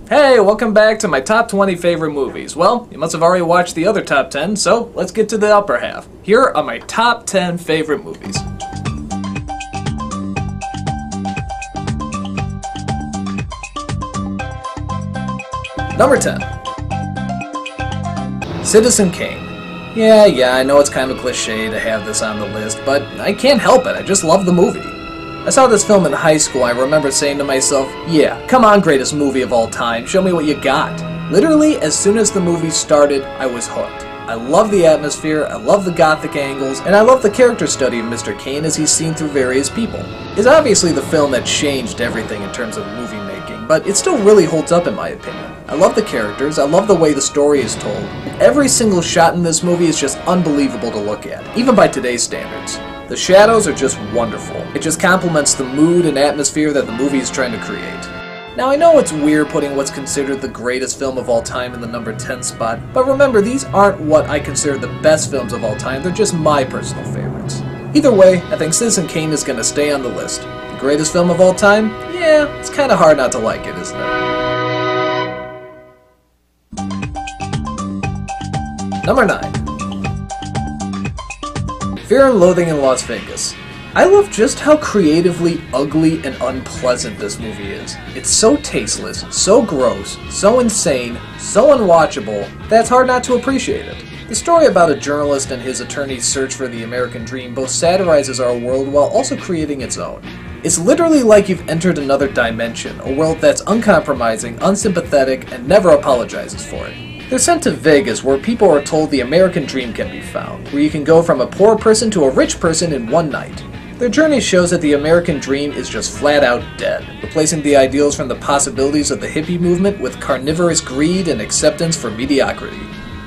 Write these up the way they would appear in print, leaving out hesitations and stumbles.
Hey, welcome back to my top 20 favorite movies. Well, you must have already watched the other top 10, so let's get to the upper half. Here are my top 10 favorite movies. Number 10. Citizen Kane. Yeah, I know it's kind of a cliche to have this on the list, but I can't help it, I just love the movie. I saw this film in high school. I remember saying to myself, yeah, come on, greatest movie of all time, show me what you got. Literally, as soon as the movie started, I was hooked. I love the atmosphere, I love the gothic angles, and I love the character study of Mr. Kane as he's seen through various people. It's obviously the film that changed everything in terms of movie making, but it still really holds up in my opinion. I love the characters, I love the way the story is told. Every single shot in this movie is just unbelievable to look at, even by today's standards. The shadows are just wonderful. It just complements the mood and atmosphere that the movie is trying to create. Now I know it's weird putting what's considered the greatest film of all time in the number 10 spot, but remember these aren't what I consider the best films of all time, they're just my personal favorites. Either way, I think Citizen Kane is going to stay on the list. The greatest film of all time? Yeah, it's kind of hard not to like it, isn't it? Number 9. Fear and Loathing in Las Vegas. I love just how creatively ugly and unpleasant this movie is. It's so tasteless, so gross, so insane, so unwatchable, that it's hard not to appreciate it. The story about a journalist and his attorney's search for the American dream both satirizes our world while also creating its own. It's literally like you've entered another dimension, a world that's uncompromising, unsympathetic, and never apologizes for it. They're sent to Vegas, where people are told the American dream can be found, where you can go from a poor person to a rich person in one night. Their journey shows that the American dream is just flat out dead, replacing the ideals from the possibilities of the hippie movement with carnivorous greed and acceptance for mediocrity.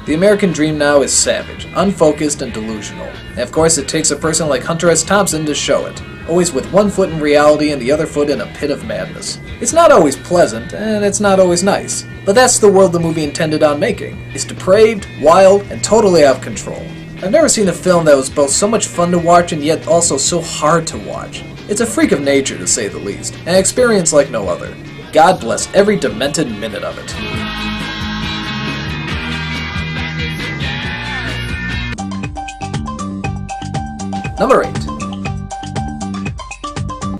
The American dream now is savage, unfocused, and delusional. And of course it takes a person like Hunter S. Thompson to show it, always with one foot in reality and the other foot in a pit of madness. It's not always pleasant, and it's not always nice, but that's the world the movie intended on making. It's depraved, wild, and totally out of control. I've never seen a film that was both so much fun to watch and yet also so hard to watch. It's a freak of nature, to say the least, an experience like no other. God bless every demented minute of it. Number 8.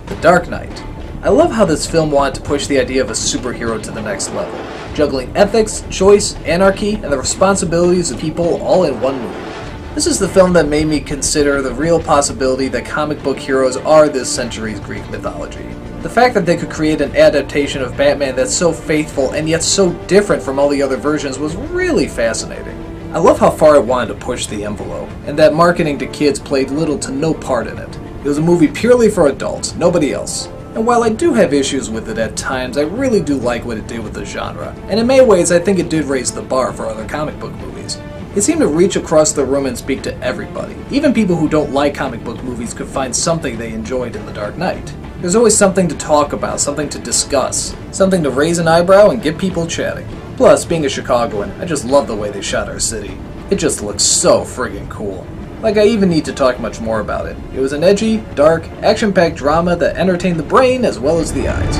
The Dark Knight. I love how this film wanted to push the idea of a superhero to the next level, juggling ethics, choice, anarchy, and the responsibilities of people all in one movie. This is the film that made me consider the real possibility that comic book heroes are this century's Greek mythology. The fact that they could create an adaptation of Batman that's so faithful and yet so different from all the other versions was really fascinating. I love how far it wanted to push the envelope, and that marketing to kids played little to no part in it. It was a movie purely for adults, nobody else. And while I do have issues with it at times, I really do like what it did with the genre. And in many ways, I think it did raise the bar for other comic book movies. It seemed to reach across the room and speak to everybody. Even people who don't like comic book movies could find something they enjoyed in The Dark Knight. There's always something to talk about, something to discuss, something to raise an eyebrow and get people chatting. Plus, being a Chicagoan, I just love the way they shot our city. It just looks so friggin' cool. Like I even need to talk much more about it. It was an edgy, dark, action-packed drama that entertained the brain as well as the eyes.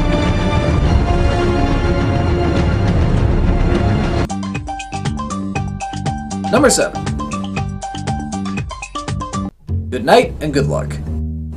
Number 7. Good night and good luck.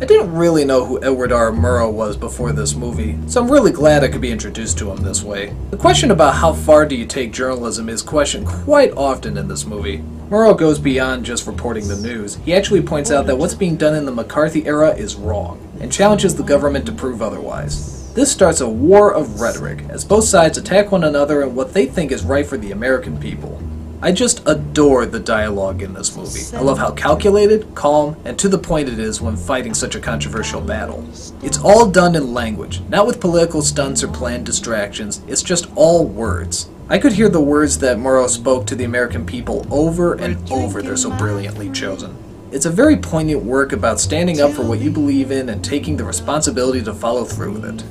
I didn't really know who Edward R. Murrow was before this movie, so I'm really glad I could be introduced to him this way. The question about how far do you take journalism is questioned quite often in this movie. Murrow goes beyond just reporting the news. He actually points out that what's being done in the McCarthy era is wrong, and challenges the government to prove otherwise. This starts a war of rhetoric, as both sides attack one another and what they think is right for the American people. I just adore the dialogue in this movie. I love how calculated, calm, and to the point it is when fighting such a controversial battle. It's all done in language, not with political stunts or planned distractions, it's just all words. I could hear the words that Murrow spoke to the American people over and over, they're so brilliantly chosen. It's a very poignant work about standing up for what you believe in and taking the responsibility to follow through with it.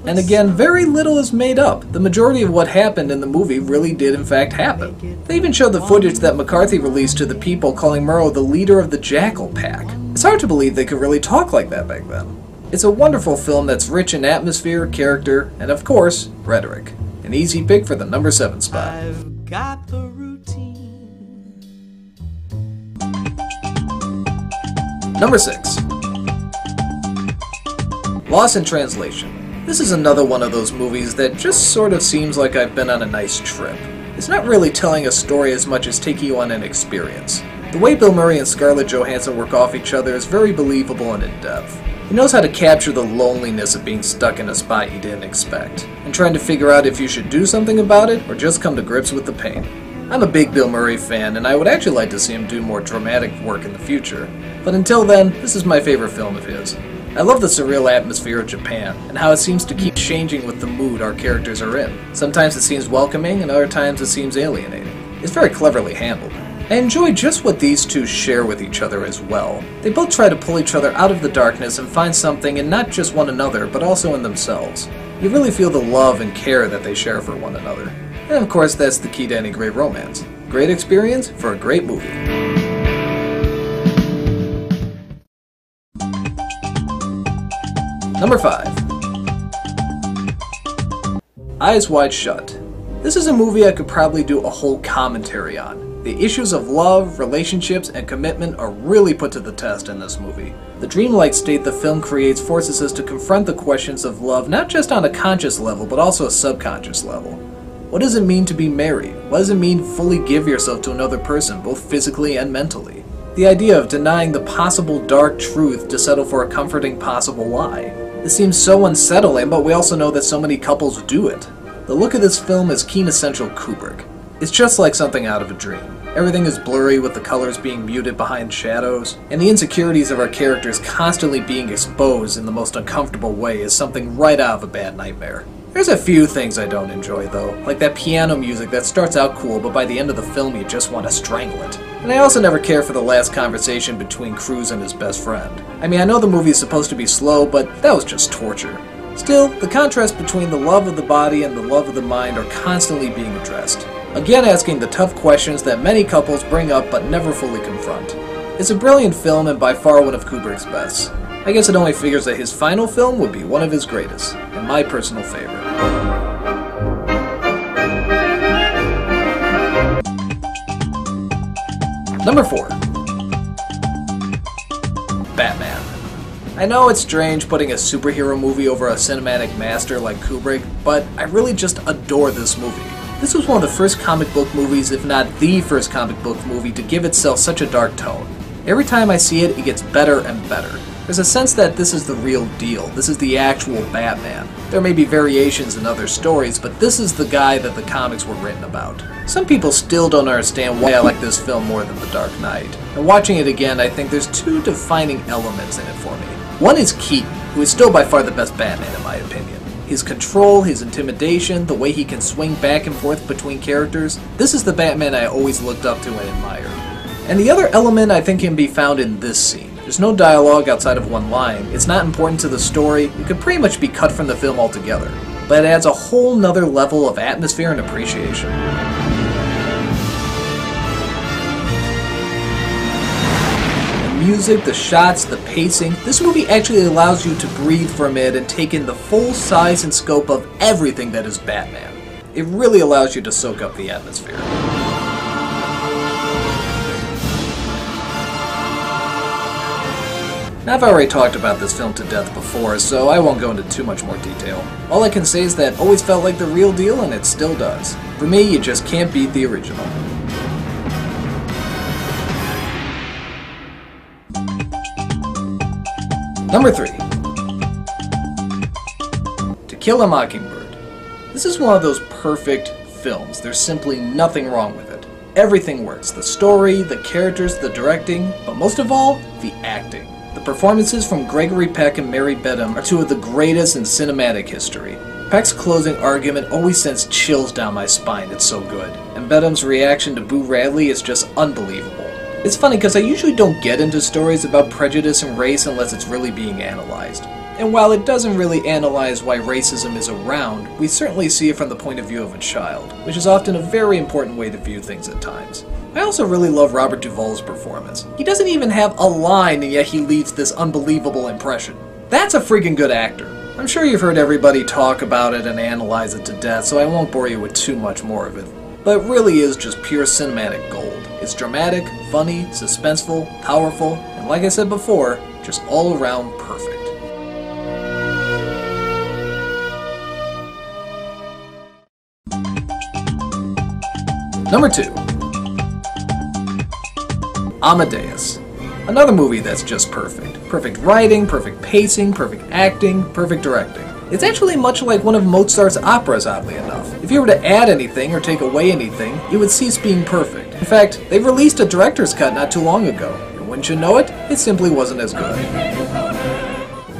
And again, very little is made up. The majority of what happened in the movie really did in fact happen. They even showed the footage that McCarthy released to the people calling Murrow the leader of the Jackal Pack. It's hard to believe they could really talk like that back then. It's a wonderful film that's rich in atmosphere, character, and of course, rhetoric. An easy pick for the number 7 spot. I've got the routine. Number 6. Lost in Translation. This is another one of those movies that just sort of seems like I've been on a nice trip. It's not really telling a story as much as taking you on an experience. The way Bill Murray and Scarlett Johansson work off each other is very believable and in-depth. He knows how to capture the loneliness of being stuck in a spot you didn't expect, and trying to figure out if you should do something about it or just come to grips with the pain. I'm a big Bill Murray fan, and I would actually like to see him do more dramatic work in the future. But until then, this is my favorite film of his. I love the surreal atmosphere of Japan, and how it seems to keep changing with the mood our characters are in. Sometimes it seems welcoming, and other times it seems alienating. It's very cleverly handled. I enjoy just what these two share with each other as well. They both try to pull each other out of the darkness and find something in not just one another, but also in themselves. You really feel the love and care that they share for one another. And of course, that's the key to any great romance. Great experience for a great movie. Number 5. Eyes Wide Shut. This is a movie I could probably do a whole commentary on. The issues of love, relationships, and commitment are really put to the test in this movie. The dreamlike state the film creates forces us to confront the questions of love not just on a conscious level, but also a subconscious level. What does it mean to be married? What does it mean to fully give yourself to another person, both physically and mentally? The idea of denying the possible dark truth to settle for a comforting possible lie. This seems so unsettling, but we also know that so many couples do it. The look of this film is quintessential Kubrick. It's just like something out of a dream. Everything is blurry with the colors being muted behind shadows, and the insecurities of our characters constantly being exposed in the most uncomfortable way is something right out of a bad nightmare. There's a few things I don't enjoy though, like that piano music that starts out cool but by the end of the film you just want to strangle it. And I also never care for the last conversation between Cruise and his best friend. I mean, I know the movie is supposed to be slow, but that was just torture. Still, the contrast between the love of the body and the love of the mind are constantly being addressed. Again asking the tough questions that many couples bring up but never fully confront. It's a brilliant film and by far one of Kubrick's best. I guess it only figures that his final film would be one of his greatest, and my personal favorite. Number 4. Batman. I know it's strange putting a superhero movie over a cinematic master like Kubrick, but I really just adore this movie. This was one of the first comic book movies, if not the first comic book movie, to give itself such a dark tone. Every time I see it, it gets better and better. There's a sense that this is the real deal. This is the actual Batman. There may be variations in other stories, but this is the guy that the comics were written about. Some people still don't understand why I like this film more than The Dark Knight. And watching it again, I think there's two defining elements in it for me. One is Keaton, who is still by far the best Batman in my opinion. His control, his intimidation, the way he can swing back and forth between characters. This is the Batman I always looked up to and admired. And the other element I think can be found in this scene. There's no dialogue outside of one line, it's not important to the story, it could pretty much be cut from the film altogether. But it adds a whole nother level of atmosphere and appreciation. The music, the shots, the pacing, this movie actually allows you to breathe for a minute and take in the full size and scope of everything that is Batman. It really allows you to soak up the atmosphere. Now I've already talked about this film to death before, so I won't go into too much more detail. All I can say is that it always felt like the real deal and it still does. For me, you just can't beat the original. Number 3. To Kill a Mockingbird. This is one of those perfect films. There's simply nothing wrong with it. Everything works. The story, the characters, the directing, but most of all, the acting. The performances from Gregory Peck and Mary Bedham are two of the greatest in cinematic history. Peck's closing argument always sends chills down my spine, it's so good. And Bedham's reaction to Boo Radley is just unbelievable. It's funny because I usually don't get into stories about prejudice and race unless it's really being analyzed. And while it doesn't really analyze why racism is around, we certainly see it from the point of view of a child, which is often a very important way to view things at times. I also really love Robert Duvall's performance. He doesn't even have a line and yet he leaves this unbelievable impression. That's a freaking good actor. I'm sure you've heard everybody talk about it and analyze it to death, so I won't bore you with too much more of it. But it really is just pure cinematic gold. It's dramatic, funny, suspenseful, powerful, and like I said before, just all around perfect. Number 2. Amadeus. Another movie that's just perfect. Perfect writing, perfect pacing, perfect acting, perfect directing. It's actually much like one of Mozart's operas, oddly enough. If you were to add anything or take away anything, it would cease being perfect. In fact, they released a director's cut not too long ago, and wouldn't you know it, it simply wasn't as good.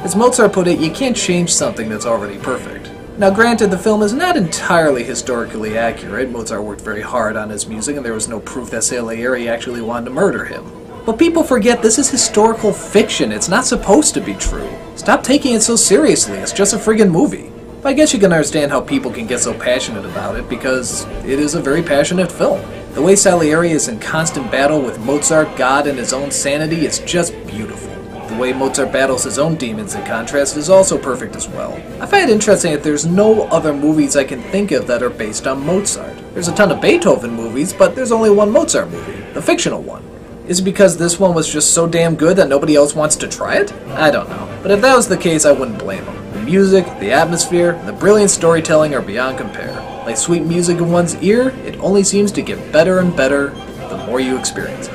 As Mozart put it, you can't change something that's already perfect. Now granted, the film is not entirely historically accurate. Mozart worked very hard on his music, and there was no proof that Salieri actually wanted to murder him. But people forget this is historical fiction. It's not supposed to be true. Stop taking it so seriously. It's just a friggin' movie. But I guess you can understand how people can get so passionate about it, because it is a very passionate film. The way Salieri is in constant battle with Mozart, God, and his own sanity is just beautiful. The way Mozart battles his own demons, in contrast, is also perfect as well. I find it interesting that there's no other movies I can think of that are based on Mozart. There's a ton of Beethoven movies, but there's only one Mozart movie, the fictional one. Is it because this one was just so damn good that nobody else wants to try it? I don't know. But if that was the case, I wouldn't blame them. The music, the atmosphere, and the brilliant storytelling are beyond compare. Like sweet music in one's ear, it only seems to get better and better the more you experience it.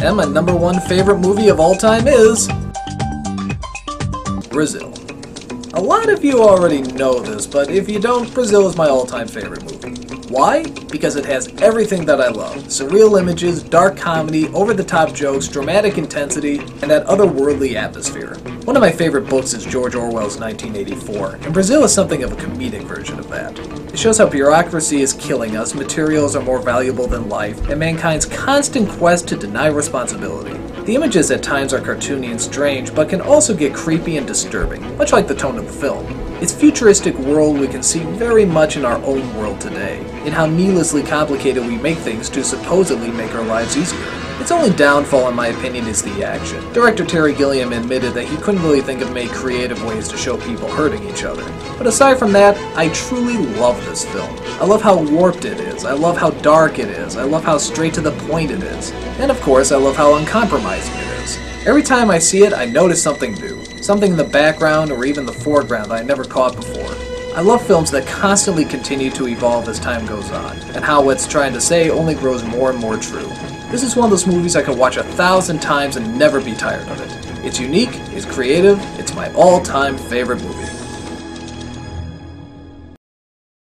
And my number 1 favorite movie of all time is Brazil. A lot of you already know this, but if you don't, Brazil is my all-time favorite movie. Why? Because it has everything that I love. Surreal images, dark comedy, over-the-top jokes, dramatic intensity, and that otherworldly atmosphere. One of my favorite books is George Orwell's 1984, and Brazil is something of a comedic version of that. It shows how bureaucracy is killing us, materials are more valuable than life, and mankind's constant quest to deny responsibility. The images at times are cartoony and strange, but can also get creepy and disturbing, much like the tone of the film. Its futuristic world we can see very much in our own world today, in how needlessly complicated we make things to supposedly make our lives easier. Its only downfall, in my opinion, is the action. Director Terry Gilliam admitted that he couldn't really think of many creative ways to show people hurting each other. But aside from that, I truly love this film. I love how warped it is, I love how dark it is, I love how straight to the point it is, and of course I love how uncompromising it is. Every time I see it, I notice something new. Something in the background or even the foreground that I never caught before. I love films that constantly continue to evolve as time goes on, and how what's trying to say only grows more and more true. This is one of those movies I could watch 1,000 times and never be tired of it. It's unique, it's creative, it's my all-time favorite movie.